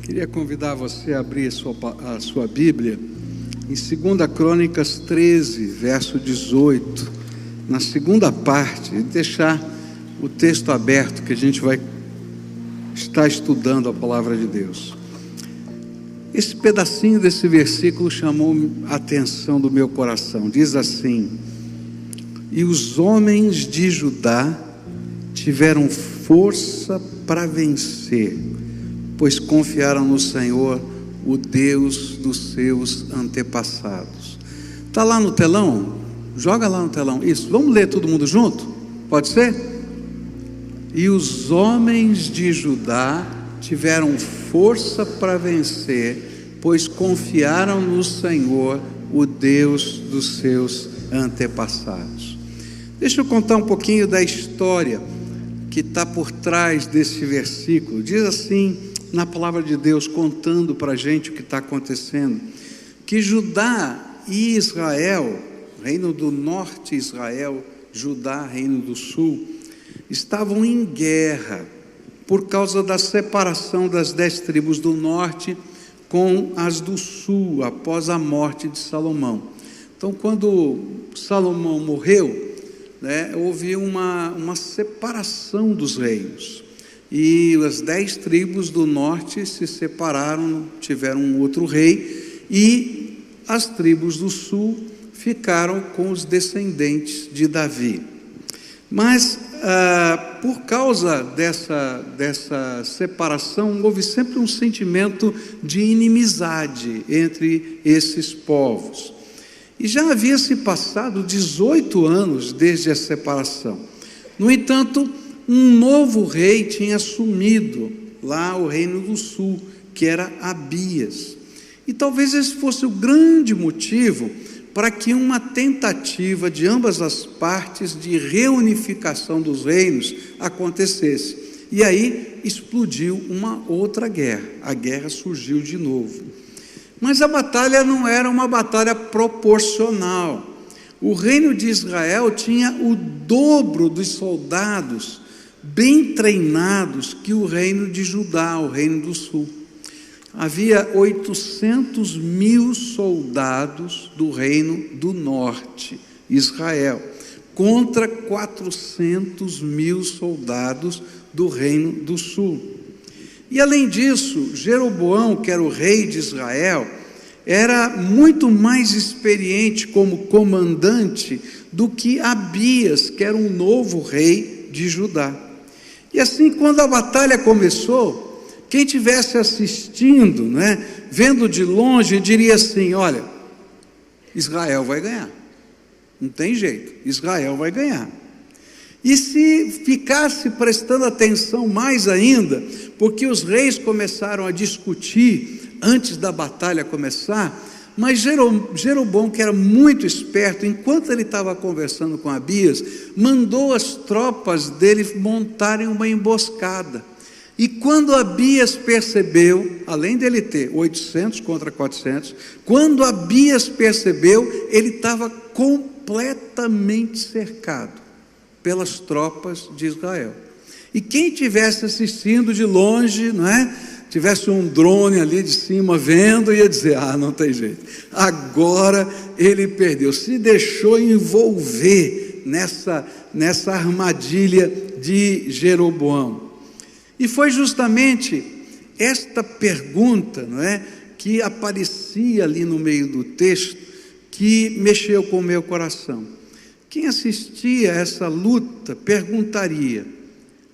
Queria convidar você a abrir a sua Bíblia em 2 Crônicas 13, verso 18, na segunda parte, e deixar o texto aberto, que a gente vai estar estudando a palavra de Deus. Esse pedacinho desse versículo chamou a atenção do meu coração. Diz assim: e os homens de Judá tiveram força para vencer, pois confiaram no Senhor, o Deus dos seus antepassados. Está lá no telão? Joga lá no telão. Isso, vamos ler todo mundo junto? Pode ser? E os homens de Judá tiveram força para vencer, pois confiaram no Senhor, o Deus dos seus antepassados. Deixa eu contar um pouquinho da história que está por trás desse versículo. Diz assim, na palavra de Deus, contando para a gente o que está acontecendo, que Judá e Israel, reino do norte Israel, Judá, reino do sul, estavam em guerra, por causa da separação das 10 tribos do norte com as do sul, após a morte de Salomão. Então, quando Salomão morreu, houve uma separação dos reinos, e as 10 tribos do norte se separaram, tiveram um outro rei, e as tribos do sul ficaram com os descendentes de Davi. Mas por causa dessa separação, houve sempre um sentimento de inimizade entre esses povos. E já havia se passado 18 anos desde a separação. No entanto, um novo rei tinha assumido lá o reino do sul, que era Abias. E talvez esse fosse o grande motivo para que uma tentativa de ambas as partes de reunificação dos reinos acontecesse. E aí explodiu uma outra guerra. A guerra surgiu de novo. Mas a batalha não era uma batalha proporcional. O reino de Israel tinha o dobro dos soldados bem treinados que o reino de Judá, o reino do sul. Havia 800 mil soldados do reino do norte, Israel, contra 400 mil soldados do reino do sul. E além disso, Jeroboão, que era o rei de Israel, era muito mais experiente como comandante do que Abias, que era um novo rei de Judá. E assim, quando a batalha começou, quem estivesse assistindo, vendo de longe, diria assim: olha, Israel vai ganhar, não tem jeito, Israel vai ganhar. E se ficasse prestando atenção mais ainda, porque os reis começaram a discutir antes da batalha começar, mas Jeroboão, que era muito esperto, enquanto ele estava conversando com Abias, mandou as tropas dele montarem uma emboscada. E quando Abias percebeu, além dele ter 800 contra 400, quando Abias percebeu, ele estava completamente cercado pelas tropas de Israel. E quem estivesse assistindo de longe, tivesse um drone ali de cima vendo, ia dizer: não tem jeito, agora ele perdeu, se deixou envolver nessa armadilha de Jeroboão. E foi justamente esta pergunta, que aparecia ali no meio do texto, que mexeu com o meu coração. Quem assistia a essa luta perguntaria: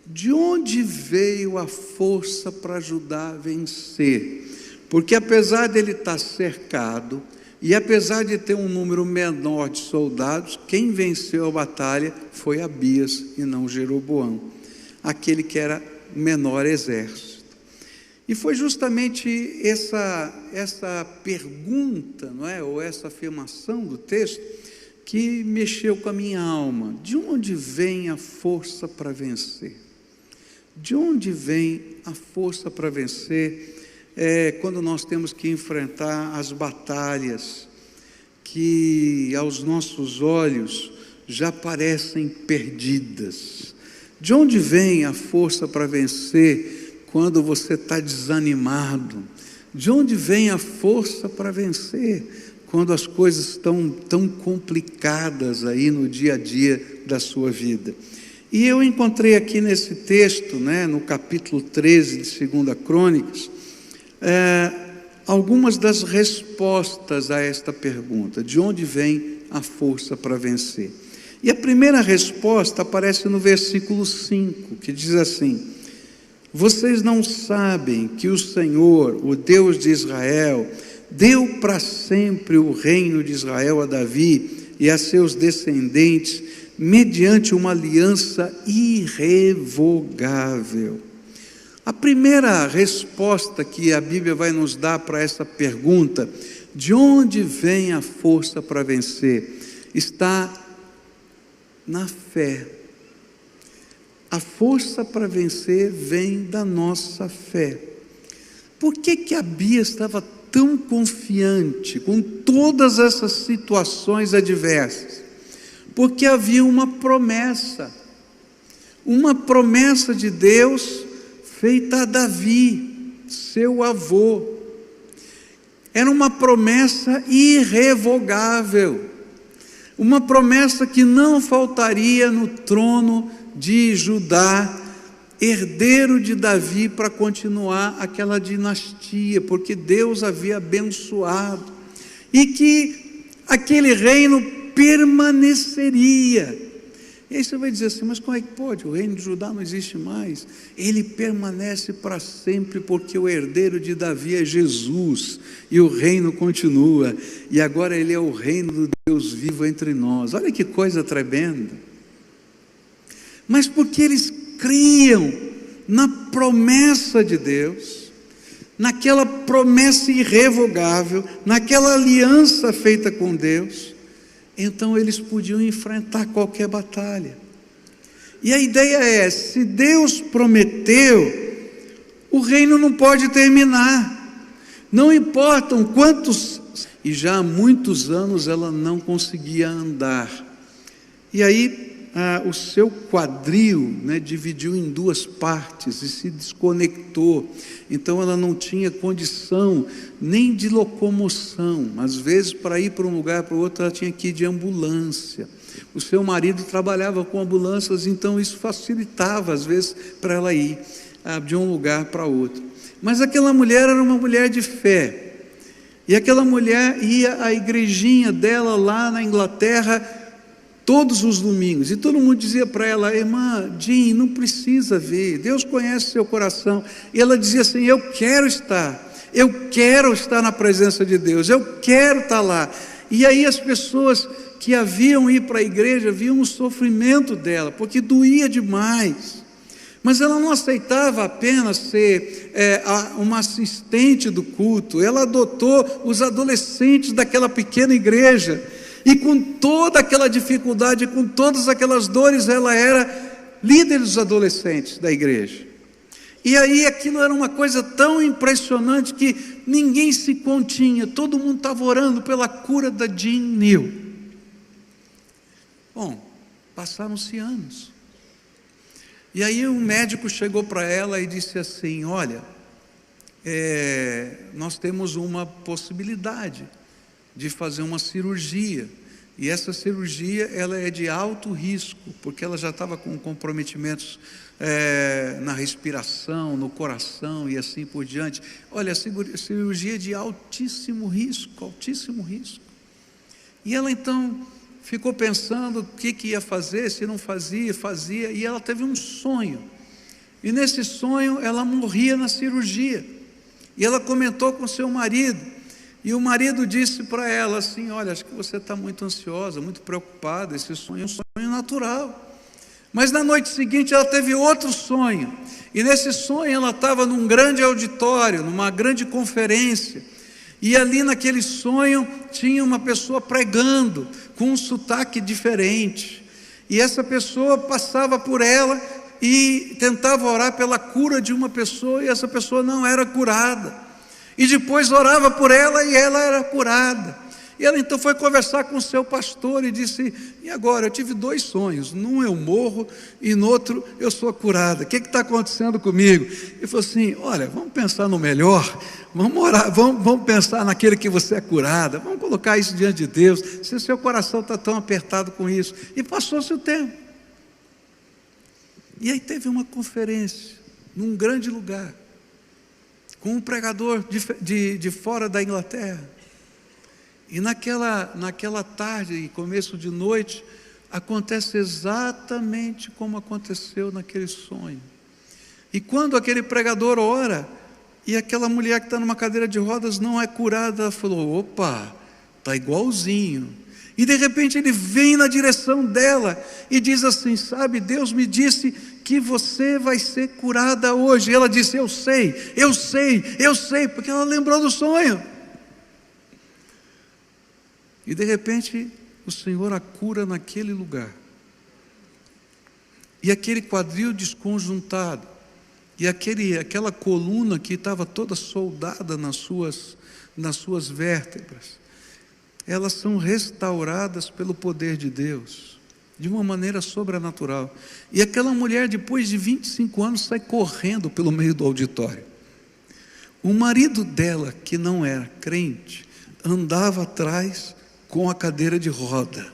de onde veio a força para Judá vencer? Porque apesar dele estar cercado, e apesar de ter um número menor de soldados, quem venceu a batalha foi Abias e não Jeroboão, aquele que era menor exército. E foi justamente essa pergunta, ou essa afirmação do texto, que mexeu com a minha alma. De onde vem a força para vencer? De onde vem a força para vencer quando nós temos que enfrentar as batalhas que aos nossos olhos já parecem perdidas? De onde vem a força para vencer quando você está desanimado? De onde vem a força para vencer quando as coisas estão tão complicadas aí no dia a dia da sua vida? E eu encontrei aqui nesse texto, no capítulo 13 de 2 Crônicas, algumas das respostas a esta pergunta: de onde vem a força para vencer? E a primeira resposta aparece no versículo 5, que diz assim: vocês não sabem que o Senhor, o Deus de Israel, deu para sempre o reino de Israel a Davi e a seus descendentes, mediante uma aliança irrevogável. A primeira resposta que a Bíblia vai nos dar para essa pergunta, de onde vem a força para vencer, está na fé. A força para vencer vem da nossa fé. Por que a Bia estava tão confiante com todas essas situações adversas? Porque havia uma promessa de Deus feita a Davi, seu avô. Era uma promessa irrevogável, uma promessa que não faltaria no trono de Judá, herdeiro de Davi, para continuar aquela dinastia, porque Deus havia abençoado, e que aquele reino permaneceria. E aí você vai dizer assim: mas como é que pode? O reino de Judá não existe mais. Ele permanece para sempre, porque o herdeiro de Davi é Jesus, e o reino continua, e agora ele é o reino do Deus vivo entre nós. Olha que coisa tremenda. Mas porque eles criam na promessa de Deus, naquela promessa irrevogável, naquela aliança feita com Deus, então eles podiam enfrentar qualquer batalha. E a ideia é: se Deus prometeu, o reino não pode terminar, não importam quantos. E já há muitos anos ela não conseguia andar, e aí o seu quadril dividiu em duas partes e se desconectou, então ela não tinha condição nem de locomoção. Às vezes, para ir para um lugar para o outro, ela tinha que ir de ambulância. O seu marido trabalhava com ambulâncias, então isso facilitava às vezes para ela ir de um lugar para outro. Mas aquela mulher era uma mulher de fé, e aquela mulher ia à igrejinha dela lá na Inglaterra todos os domingos, e todo mundo dizia para ela: irmã Jean, não precisa vir, Deus conhece seu coração. E ela dizia assim: eu quero estar na presença de Deus, eu quero estar lá. E aí as pessoas que a viam ir para a igreja viam o sofrimento dela, porque doía demais. Mas ela não aceitava apenas ser uma assistente do culto, ela adotou os adolescentes daquela pequena igreja, e com toda aquela dificuldade, com todas aquelas dores, ela era líder dos adolescentes da igreja. E aí aquilo era uma coisa tão impressionante que ninguém se continha, todo mundo estava orando pela cura da Jean Neal. Bom, passaram-se anos, e aí um médico chegou para ela e disse assim: olha, nós temos uma possibilidade de fazer uma cirurgia, e essa cirurgia ela é de alto risco, porque ela já estava com comprometimentos na respiração, no coração e assim por diante. Olha, a cirurgia é de altíssimo risco, altíssimo risco. E ela então ficou pensando o que ia fazer, se não fazia, e ela teve um sonho, e nesse sonho ela morria na cirurgia, e ela comentou com seu marido, e o marido disse para ela assim: olha, acho que você está muito ansiosa, muito preocupada, esse sonho é um sonho natural. Mas na noite seguinte ela teve outro sonho, e nesse sonho ela estava num grande auditório, numa grande conferência, e ali naquele sonho tinha uma pessoa pregando, com um sotaque diferente, e essa pessoa passava por ela e tentava orar pela cura de uma pessoa, e essa pessoa não era curada, e depois orava por ela e ela era curada. E ela então foi conversar com o seu pastor e disse: e agora? Eu tive 2 sonhos, num eu morro e no outro eu sou curada, o que está acontecendo comigo? Ele falou assim: olha, vamos pensar no melhor, vamos orar, vamos pensar naquele que você é curada, vamos colocar isso diante de Deus, se o seu coração está tão apertado com isso. E passou-se o tempo, e aí teve uma conferência, num grande lugar, com um pregador de fora da Inglaterra. E naquela tarde e começo de noite, acontece exatamente como aconteceu naquele sonho. E quando aquele pregador ora, e aquela mulher que está numa cadeira de rodas não é curada, ela falou: opa, está igualzinho. E de repente ele vem na direção dela e diz assim: sabe, Deus me disse que você vai ser curada hoje. E ela disse: eu sei, porque ela lembrou do sonho. E de repente o Senhor a cura naquele lugar. E aquele quadril desconjuntado, e aquela coluna que estava toda soldada nas suas vértebras, elas são restauradas pelo poder de Deus, de uma maneira sobrenatural. E aquela mulher, depois de 25 anos, sai correndo pelo meio do auditório. O marido dela, que não era crente, andava atrás com a cadeira de roda.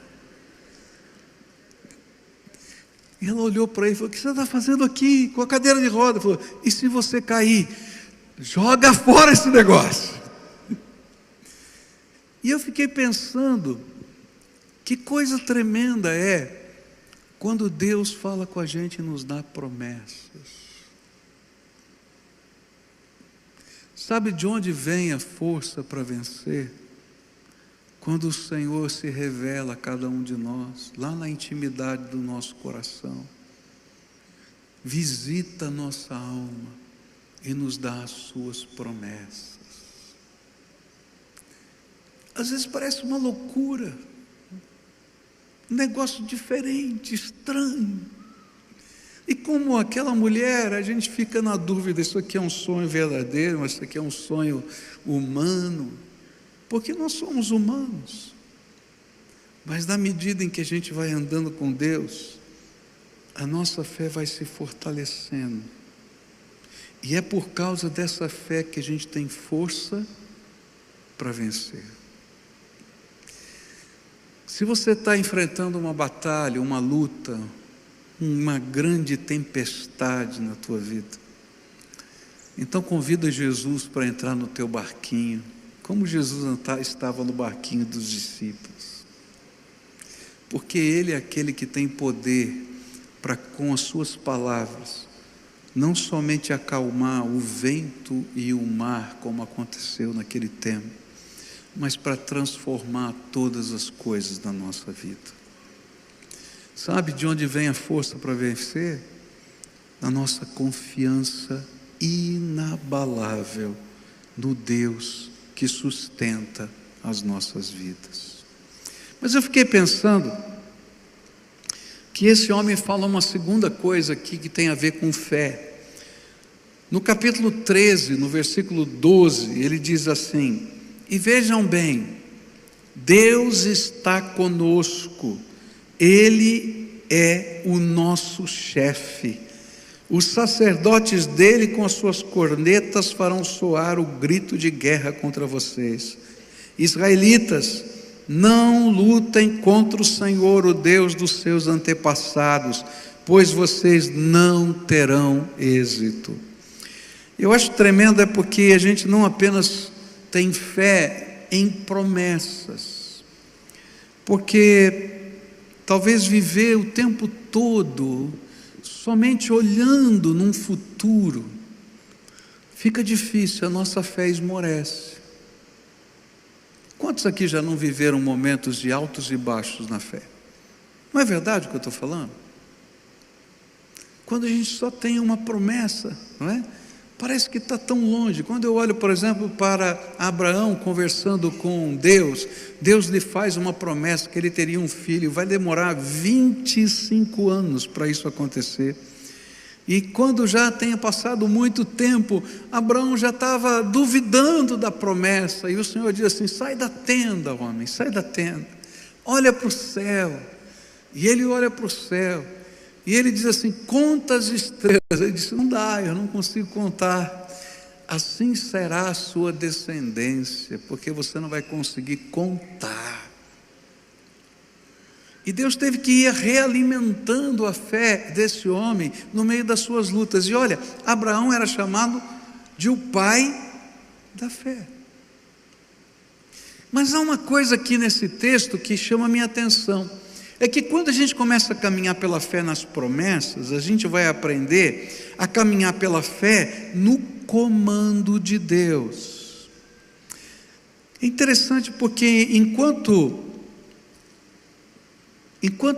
E ela olhou para ele e falou: o que você está fazendo aqui com a cadeira de roda? Ele falou: e se você cair? Joga fora esse negócio. E eu fiquei pensando, que coisa tremenda é quando Deus fala com a gente e nos dá promessas. Sabe de onde vem a força para vencer? Quando o Senhor se revela a cada um de nós, lá na intimidade do nosso coração, visita a nossa alma e nos dá as suas promessas. Às vezes parece uma loucura, um negócio diferente, estranho. E como aquela mulher, a gente fica na dúvida: isso aqui é um sonho verdadeiro, mas isso aqui é um sonho humano. Porque nós somos humanos, mas na medida em que a gente vai andando com Deus, a nossa fé vai se fortalecendo, e é por causa dessa fé que a gente tem força para vencer. Se você está enfrentando uma batalha, uma luta, uma grande tempestade na tua vida, então convida Jesus para entrar no teu barquinho, como Jesus estava no barquinho dos discípulos, porque Ele é aquele que tem poder para, com as suas palavras, não somente acalmar o vento e o mar, como aconteceu naquele tempo, mas para transformar todas as coisas da nossa vida. Sabe de onde vem a força para vencer? Da nossa confiança inabalável no Deus que sustenta as nossas vidas. Mas eu fiquei pensando que esse homem fala uma segunda coisa aqui que tem a ver com fé. No capítulo 13, no versículo 12, ele diz assim: e vejam bem, Deus está conosco, Ele é o nosso chefe. Os sacerdotes dele com as suas cornetas farão soar o grito de guerra contra vocês. Israelitas, não lutem contra o Senhor, o Deus dos seus antepassados, pois vocês não terão êxito. Eu acho tremendo porque a gente não apenas tem fé em promessas, porque talvez viver o tempo todo somente olhando num futuro, fica difícil, a nossa fé esmorece. Quantos aqui já não viveram momentos de altos e baixos na fé? Não é verdade o que eu estou falando? Quando a gente só tem uma promessa, não é? Parece que está tão longe. Quando eu olho, por exemplo, para Abraão conversando com Deus, Deus lhe faz uma promessa que ele teria um filho, vai demorar 25 anos para isso acontecer. E quando já tenha passado muito tempo, Abraão já estava duvidando da promessa, e o Senhor diz assim: sai da tenda, homem, sai da tenda, olha para o céu. E ele olha para o céu, e ele diz assim: conta as estrelas. Ele disse: não dá, eu não consigo contar. Assim será a sua descendência, porque você não vai conseguir contar. E Deus teve que ir realimentando a fé desse homem no meio das suas lutas. E olha, Abraão era chamado de o pai da fé. Mas há uma coisa aqui nesse texto que chama a minha atenção. É que quando a gente começa a caminhar pela fé nas promessas, a gente vai aprender a caminhar pela fé no comando de Deus. É interessante porque enquanto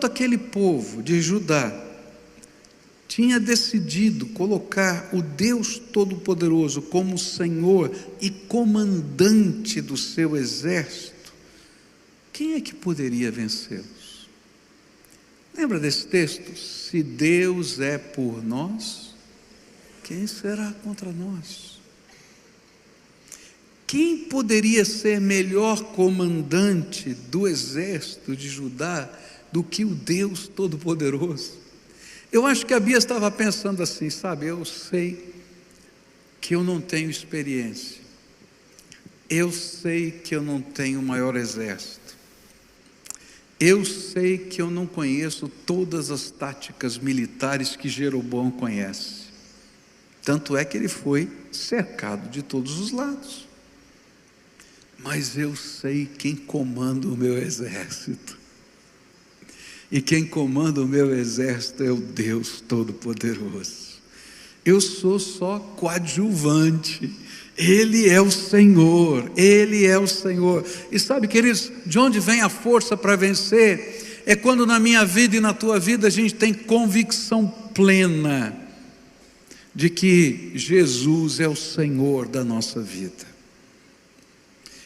aquele povo de Judá tinha decidido colocar o Deus Todo-Poderoso como Senhor e comandante do seu exército, quem é que poderia vencê-los? Lembra desse texto? Se Deus é por nós, quem será contra nós? Quem poderia ser melhor comandante do exército de Judá do que o Deus Todo-Poderoso? Eu acho que Abias estava pensando assim, sabe, eu sei que eu não tenho experiência, eu sei que eu não tenho o maior exército, eu sei que eu não conheço todas as táticas militares que Jeroboão conhece, tanto é que ele foi cercado de todos os lados, mas eu sei quem comanda o meu exército, e quem comanda o meu exército é o Deus Todo-Poderoso. Eu sou só coadjuvante, Ele é o Senhor, Ele é o Senhor. E sabe, queridos, de onde vem a força para vencer? É quando na minha vida e na tua vida a gente tem convicção plena de que Jesus é o Senhor da nossa vida.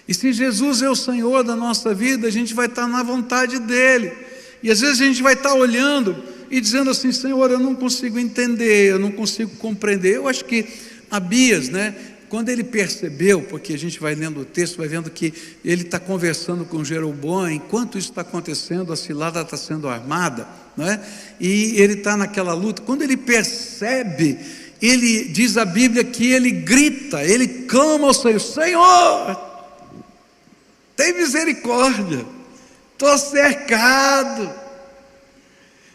E se Jesus é o Senhor da nossa vida, a gente vai estar na vontade dEle. E às vezes a gente vai estar olhando e dizendo assim: Senhor, eu não consigo entender, eu não consigo compreender. Eu acho que Abias, quando ele percebeu, porque a gente vai lendo o texto, vai vendo que ele está conversando com Jeroboão, enquanto isso está acontecendo, a cilada está sendo armada, e ele está naquela luta. Quando ele percebe, ele diz a Bíblia que ele grita, ele clama ao Senhor: Senhor, tem misericórdia, estou cercado.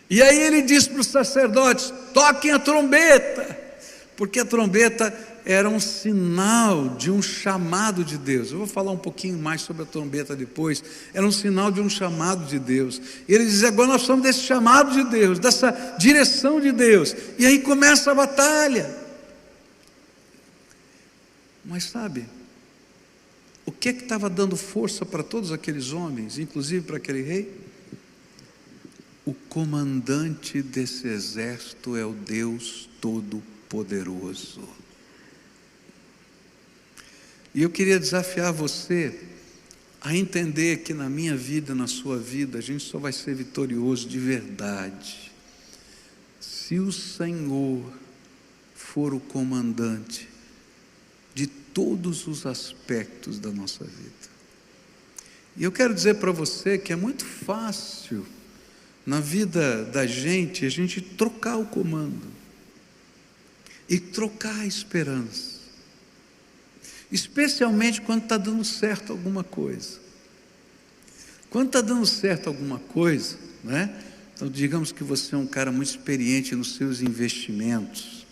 E aí ele diz para os sacerdotes: toquem a trombeta, porque a trombeta era um sinal de um chamado de Deus. Eu vou falar um pouquinho mais sobre a trombeta depois. Era um sinal de um chamado de Deus. E ele diz: agora nós somos desse chamado de Deus, dessa direção de Deus. E aí começa a batalha. Mas sabe, o que é que estava dando força para todos aqueles homens, inclusive para aquele rei? O comandante desse exército é o Deus Todo-Poderoso. E eu queria desafiar você a entender que na minha vida, na sua vida, a gente só vai ser vitorioso de verdade se o Senhor for o comandante de todos os aspectos da nossa vida. E eu quero dizer para você que é muito fácil na vida da gente a gente trocar o comando e trocar a esperança, especialmente quando está dando certo alguma coisa. Quando está dando certo alguma coisa, então digamos que você é um cara muito experiente nos seus investimentos,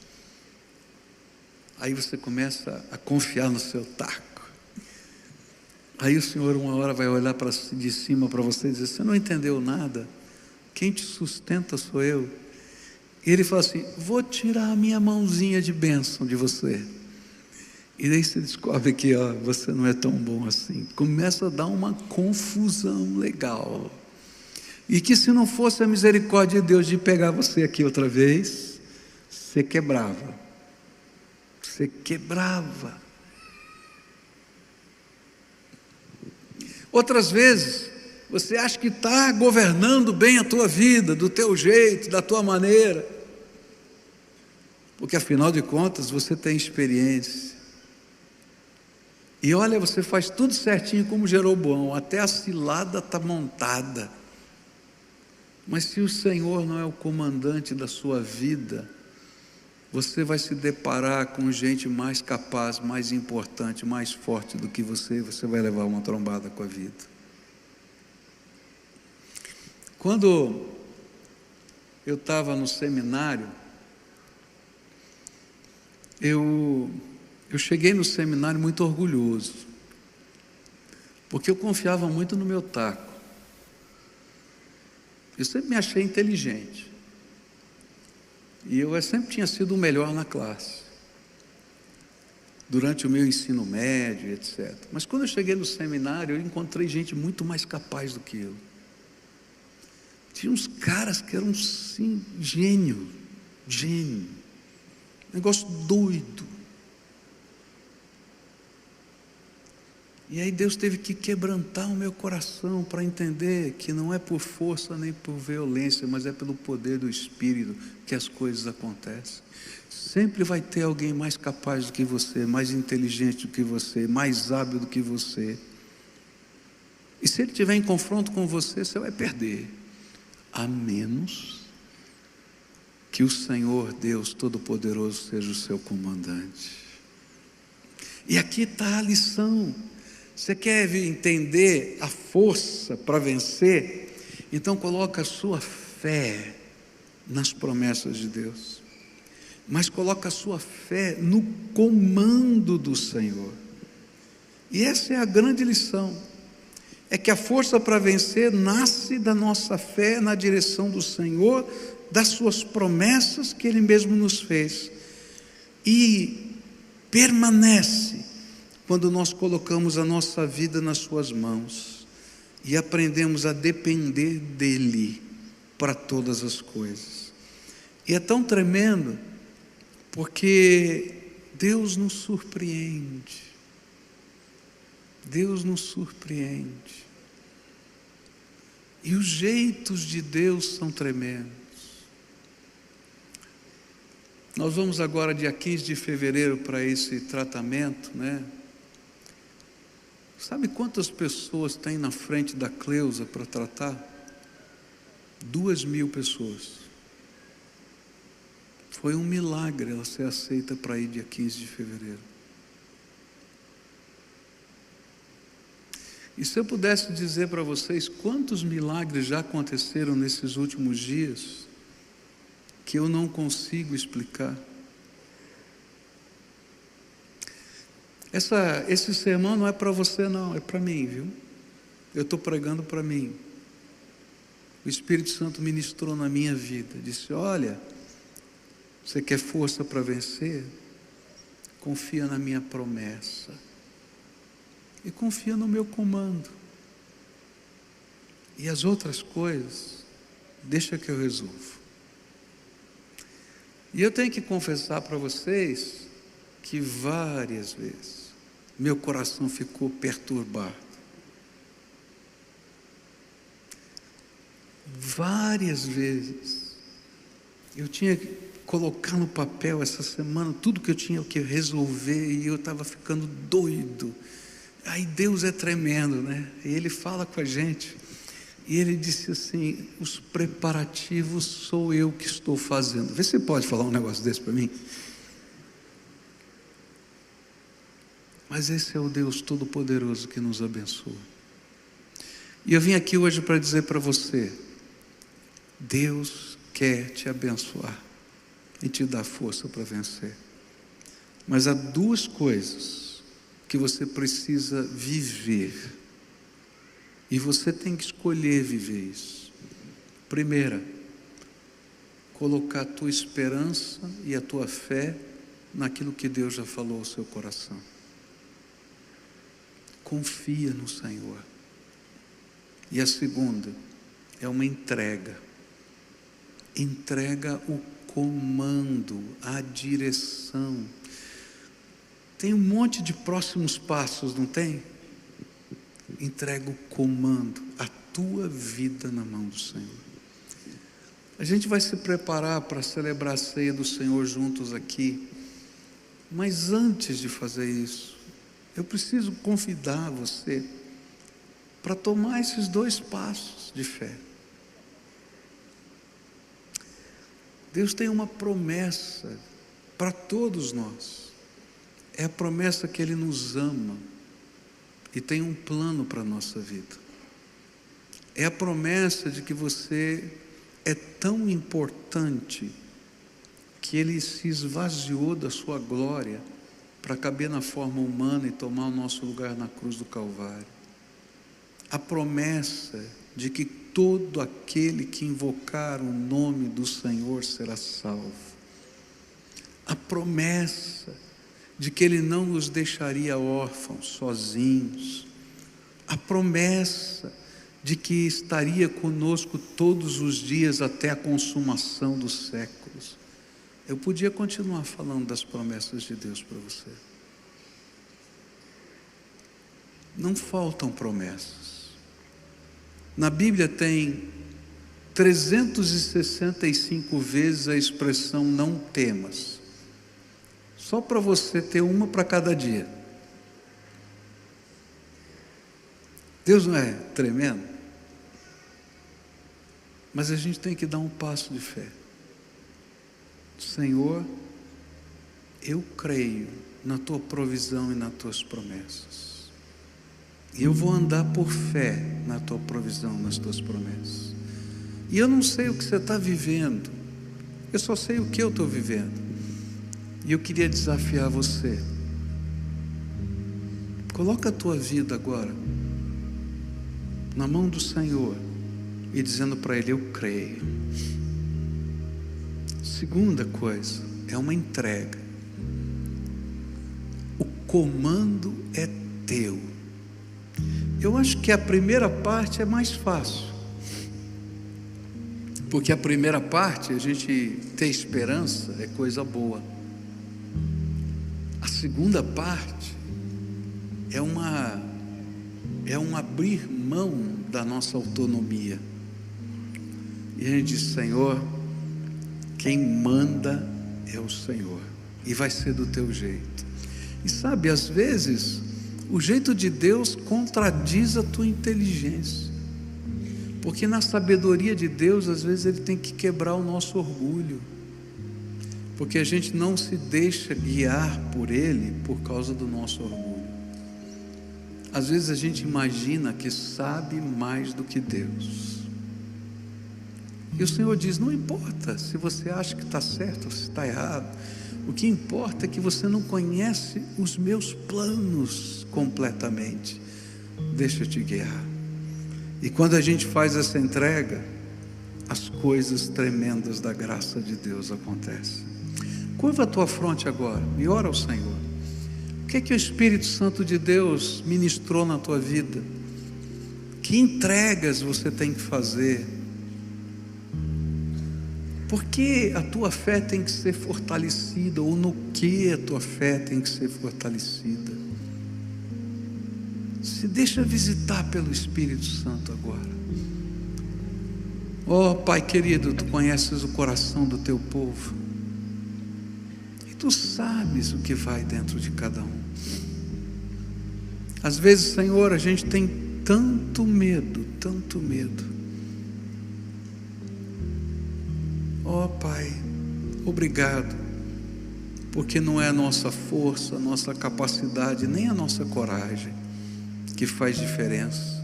aí você começa a confiar no seu taco, aí o Senhor uma hora vai olhar de cima para você e dizer: você não entendeu nada, quem te sustenta sou eu. E ele fala assim: vou tirar a minha mãozinha de bênção de você. E daí você descobre que você não é tão bom assim. Começa a dar uma confusão legal. E que se não fosse a misericórdia de Deus de pegar você aqui outra vez, você quebrava. Você quebrava. Outras vezes, você acha que está governando bem a tua vida, do teu jeito, da tua maneira. porque afinal de contas você tem experiência. E olha, você faz tudo certinho como Jeroboão, até a cilada está montada. Mas se o Senhor não é o comandante da sua vida, você vai se deparar com gente mais capaz, mais importante, mais forte do que você vai levar uma trombada com a vida. Quando eu estava no seminário, eu cheguei no seminário muito orgulhoso, porque eu confiava muito no meu taco. Eu sempre me achei inteligente, e eu sempre tinha sido o melhor na classe, durante o meu ensino médio, etc. Mas quando eu cheguei no seminário, eu encontrei gente muito mais capaz do que eu. Tinha uns caras que eram, sim, gênio, negócio doido. E aí Deus teve que quebrantar o meu coração para entender que não é por força nem por violência, mas é pelo poder do Espírito que as coisas acontecem. Sempre vai ter alguém mais capaz do que você, mais inteligente do que você, mais hábil do que você. E se ele estiver em confronto com você, você vai perder. A menos que o Senhor Deus Todo-Poderoso seja o seu comandante. E aqui está a lição. Você quer entender a força para vencer? Então coloca a sua fé nas promessas de Deus, mas coloca a sua fé no comando do Senhor. E essa é a grande lição, é que a força para vencer nasce da nossa fé na direção do Senhor, das suas promessas que Ele mesmo nos fez, e permanece quando nós colocamos a nossa vida nas suas mãos e aprendemos a depender dEle para todas as coisas. E é tão tremendo, porque Deus nos surpreende. Deus nos surpreende. E os jeitos de Deus são tremendos. Nós vamos agora, dia 15 de fevereiro, para esse tratamento, né? Sabe quantas pessoas tem na frente da Cleusa para tratar? 2.000 pessoas. Foi um milagre ela ser aceita para ir dia 15 de fevereiro. E se eu pudesse dizer para vocês quantos milagres já aconteceram nesses últimos dias, que eu não consigo explicar. Esse sermão não é para você não, é para mim, viu? Eu estou pregando para mim. O Espírito Santo ministrou na minha vida, disse: olha, você quer força para vencer? Confia na minha promessa e confia no meu comando, e as outras coisas deixa que eu resolvo. E eu tenho que confessar para vocês que várias vezes meu coração ficou perturbado. Várias vezes eu tinha que colocar no papel essa semana tudo que eu tinha que resolver, e eu estava ficando doido. Aí Deus é tremendo, né? E Ele fala com a gente, e Ele disse assim: os preparativos sou eu que estou fazendo. Vê se você pode falar um negócio desse para mim. Mas esse é o Deus Todo-Poderoso que nos abençoa. E eu vim aqui hoje para dizer para você: Deus quer te abençoar e te dar força para vencer. Mas há duas coisas que você precisa viver, e você tem que escolher viver isso. Primeira, colocar a tua esperança e a tua fé naquilo que Deus já falou ao seu coração. Confia no Senhor. E a segunda é uma entrega. Entrega o comando, a direção. Tem um monte de próximos passos, não tem? Entrega o comando, a tua vida na mão do Senhor. A gente vai se preparar para celebrar a ceia do Senhor juntos aqui. Mas antes de fazer isso, eu preciso convidar você para tomar esses 2 passos de fé. Deus tem uma promessa para todos nós. É a promessa que Ele nos ama e tem um plano para a nossa vida. É a promessa de que você é tão importante que Ele se esvaziou da sua glória para caber na forma humana e tomar o nosso lugar na cruz do Calvário. A promessa de que todo aquele que invocar o nome do Senhor será salvo. A promessa de que Ele não nos deixaria órfãos, sozinhos. A promessa de que estaria conosco todos os dias até a consumação dos séculos. Eu podia continuar falando das promessas de Deus para você. Não faltam promessas. Na Bíblia tem 365 vezes a expressão não temas. Só para você ter uma para cada dia. Deus não é tremendo? Mas a gente tem que dar um passo de fé. Senhor, eu creio na Tua provisão e nas Tuas promessas. E eu vou andar por fé na Tua provisão, nas Tuas promessas. E eu não sei o que você está vivendo. Eu só sei o que eu estou vivendo. E eu queria desafiar você. Coloca a tua vida agora na mão do Senhor e dizendo para Ele, eu creio. Segunda coisa, é uma entrega. O comando é teu. Eu acho que a primeira parte é mais fácil. Porque a primeira parte, a gente ter esperança é coisa boa. A segunda parte é um abrir mão da nossa autonomia. E a gente diz, Senhor, quem manda é o Senhor. E vai ser do teu jeito. E sabe, às vezes, o jeito de Deus contradiz a tua inteligência. Porque na sabedoria de Deus, às vezes Ele tem que quebrar o nosso orgulho. Porque a gente não se deixa guiar por Ele por causa do nosso orgulho. Às vezes a gente imagina que sabe mais do que Deus. E o Senhor diz, não importa se você acha que está certo ou se está errado. O que importa é que você não conhece os meus planos completamente. Deixa eu te guiar. E quando a gente faz essa entrega, as coisas tremendas da graça de Deus acontecem. Curva a tua fronte agora e ora ao Senhor. O que é que o Espírito Santo de Deus ministrou na tua vida? Que entregas você tem que fazer? Por que a tua fé tem que ser fortalecida? Ou no que a tua fé tem que ser fortalecida? Se deixa visitar pelo Espírito Santo agora. Oh Pai querido, Tu conheces o coração do Teu povo. E Tu sabes o que vai dentro de cada um. Às vezes, Senhor, a gente tem tanto medo, tanto medo. Oh Pai, obrigado, porque não é a nossa força, a nossa capacidade, nem a nossa coragem que faz diferença.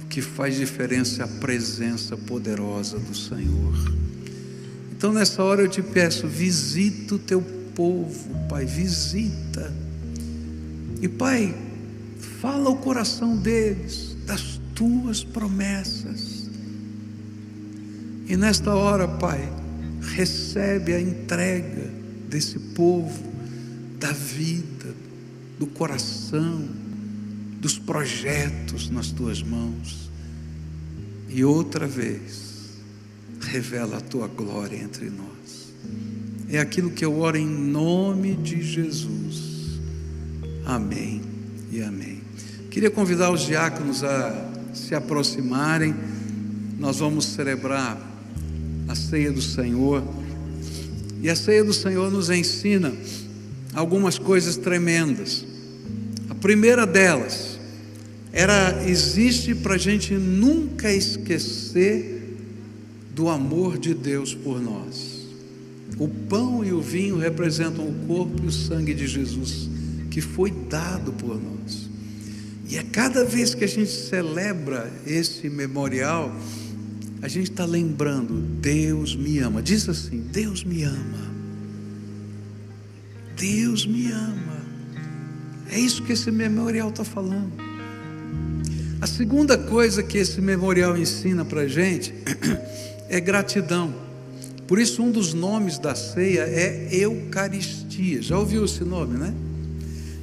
O que faz diferença é a presença poderosa do Senhor. Então nessa hora eu te peço, visita o teu povo, Pai, visita. E Pai, fala ao coração deles das tuas promessas. E nesta hora, Pai, recebe a entrega desse povo, da vida, do coração, dos projetos nas tuas mãos. E outra vez, revela a tua glória entre nós. É aquilo que eu oro em nome de Jesus. Amém e amém. Queria convidar os diáconos a se aproximarem. Nós vamos celebrar a ceia do Senhor. E a ceia do Senhor nos ensina algumas coisas tremendas. A primeira delas existe para a gente nunca esquecer do amor de Deus por nós. O pão e o vinho representam o corpo e o sangue de Jesus, que foi dado por nós. E a cada vez que a gente celebra esse memorial, a gente está lembrando: Deus me ama. Diz assim: Deus me ama. Deus me ama. É isso que esse memorial está falando. A segunda coisa que esse memorial ensina para a gente é gratidão. Por isso, um dos nomes da ceia é Eucaristia. Já ouviu esse nome, né?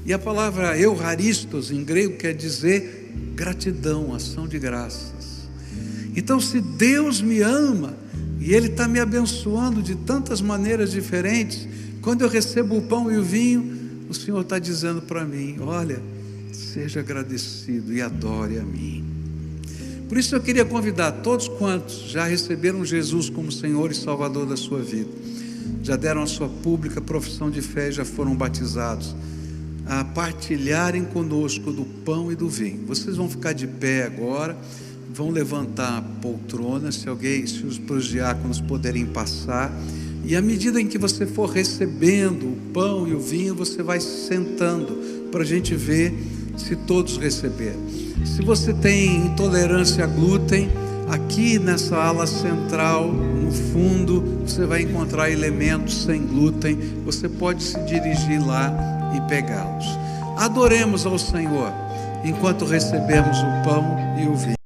E a palavra Eucharistos em grego quer dizer gratidão, ação de graças. Então, se Deus me ama e Ele está me abençoando de tantas maneiras diferentes, quando eu recebo o pão e o vinho, o Senhor está dizendo para mim: olha, seja agradecido e adore a mim. Por isso eu queria convidar todos quantos já receberam Jesus como Senhor e Salvador da sua vida, já deram a sua pública profissão de fé e já foram batizados, a partilharem conosco do pão e do vinho. Vocês vão ficar de pé agora, vão levantar a poltrona, se os diáconos puderem passar, e à medida em que você for recebendo o pão e o vinho, você vai se sentando, para a gente ver se todos receberam. Se você tem intolerância a glúten, aqui nessa ala central, no fundo, você vai encontrar elementos sem glúten, você pode se dirigir lá e pegá-los. Adoremos ao Senhor, enquanto recebemos o pão e o vinho.